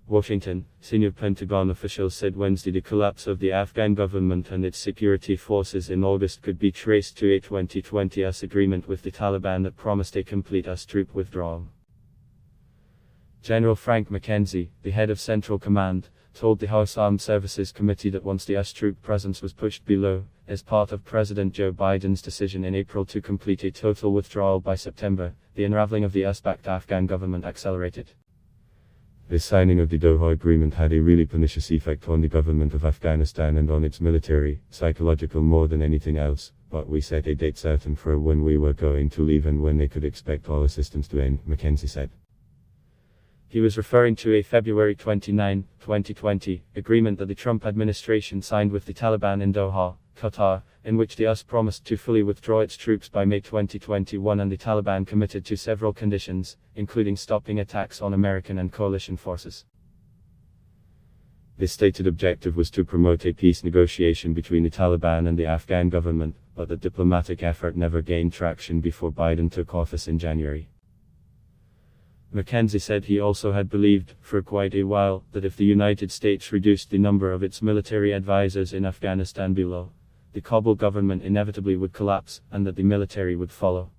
Washington, senior Pentagon officials said Wednesday the collapse of the Afghan government and its security forces in August could be traced to a 2020 US agreement with the Taliban that promised a complete US troop withdrawal. General Frank McKenzie, the head of Central Command, told the House Armed Services Committee that once the US troop presence was pushed below, as part of President Joe Biden's decision in April to complete a total withdrawal by September, the unraveling of the US-backed Afghan government accelerated. The signing of the Doha Agreement had a really pernicious effect on the government of Afghanistan and on its military, psychological more than anything else, but we set a date certain for when we were going to leave and when they could expect all assistance to end, McKenzie said. He was referring to a February 29, 2020, agreement that the Trump administration signed with the Taliban in Doha, Qatar, in which the US promised to fully withdraw its troops by May 2021 and the Taliban committed to several conditions, including stopping attacks on American and coalition forces. The stated objective was to promote a peace negotiation between the Taliban and the Afghan government, but the diplomatic effort never gained traction before Biden took office in January. McKenzie said he also had believed, for quite a while, that if the United States reduced the number of its military advisors in Afghanistan below, the Kabul government inevitably would collapse, and that the military would follow.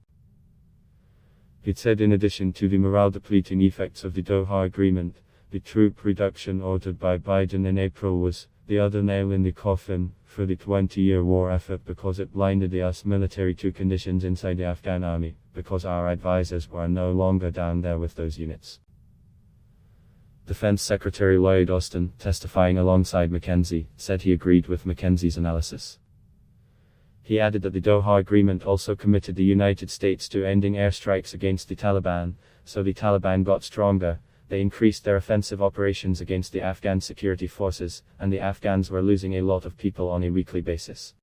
It said in addition to the morale-depleting effects of the Doha Agreement, the troop reduction ordered by Biden in April was the other nail in the coffin for the 20-year war effort because it blinded the US military to conditions inside the Afghan army, because our advisors were no longer down there with those units. Defense Secretary Lloyd Austin, testifying alongside McKenzie, said he agreed with McKenzie's analysis. He added that the Doha Agreement also committed the United States to ending airstrikes against the Taliban, so the Taliban got stronger, they increased their offensive operations against the Afghan security forces, and the Afghans were losing a lot of people on a weekly basis.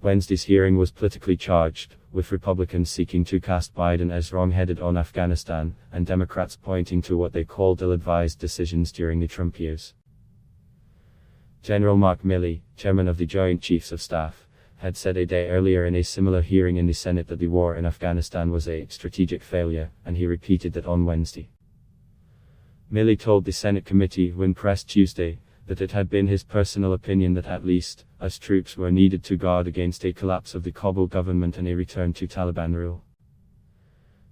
Wednesday's hearing was politically charged, with Republicans seeking to cast Biden as wrong-headed on Afghanistan, and Democrats pointing to what they called ill-advised decisions during the Trump years. General Mark Milley, chairman of the Joint Chiefs of Staff, had said a day earlier in a similar hearing in the Senate that the war in Afghanistan was a strategic failure, and he repeated that on Wednesday. Milley told the Senate committee when pressed Tuesday that it had been his personal opinion that at least US troops were needed to guard against a collapse of the Kabul government and a return to Taliban rule.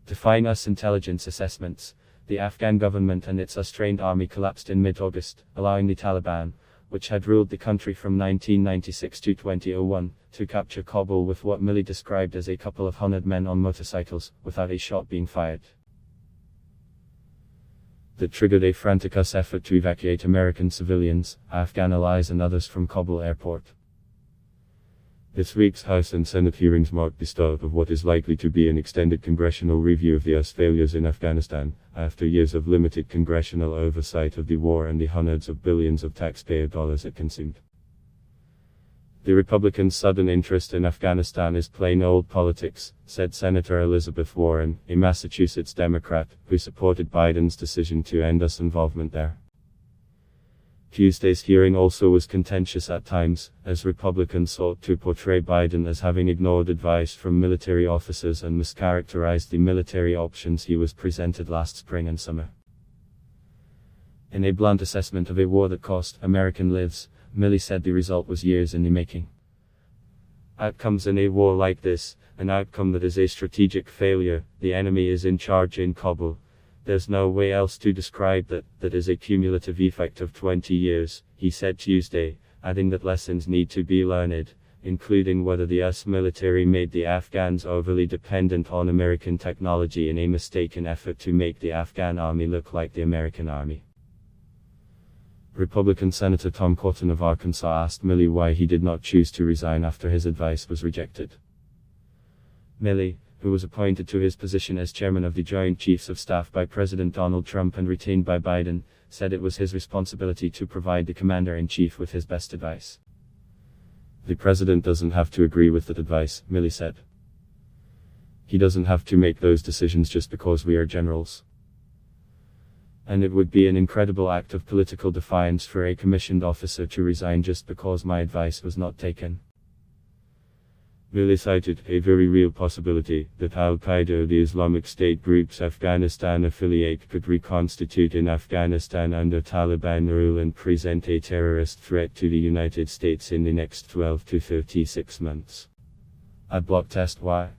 Defying US intelligence assessments, the Afghan government and its US-trained army collapsed in mid-August, allowing the Taliban, which had ruled the country from 1996 to 2001, to capture Kabul with what Milley described as a couple of hundred men on motorcycles, without a shot being fired. That triggered a frantic US effort to evacuate American civilians, Afghan allies and others from Kabul airport. This week's House and Senate hearings marked the start of what is likely to be an extended congressional review of the US failures in Afghanistan, after years of limited congressional oversight of the war and the hundreds of billions of taxpayer dollars it consumed. The Republicans' sudden interest in Afghanistan is plain old politics, said Senator Elizabeth Warren, a Massachusetts Democrat, who supported Biden's decision to end US involvement there. Tuesday's hearing also was contentious at times, as Republicans sought to portray Biden as having ignored advice from military officers and mischaracterized the military options he was presented last spring and summer. In a blunt assessment of a war that cost American lives, Milley said the result was years in the making. Outcomes in a war like this, an outcome that is a strategic failure, the enemy is in charge in Kabul. There's no way else to describe that is a cumulative effect of 20 years, he said Tuesday, adding that lessons need to be learned, including whether the US military made the Afghans overly dependent on American technology in a mistaken effort to make the Afghan army look like the American army. Republican Senator Tom Cotton of Arkansas asked Milley why he did not choose to resign after his advice was rejected. Milley, who was appointed to his position as chairman of the Joint Chiefs of Staff by President Donald Trump and retained by Biden, said it was his responsibility to provide the commander-in-chief with his best advice. The president doesn't have to agree with that advice, Milley said. He doesn't have to make those decisions just because we are generals. And it would be an incredible act of political defiance for a commissioned officer to resign just because my advice was not taken. Milley cited a very real possibility that Al-Qaeda or the Islamic State group's Afghanistan affiliate could reconstitute in Afghanistan under Taliban rule and present a terrorist threat to the United States in the next 12 to 36 months. Adblock test. Why?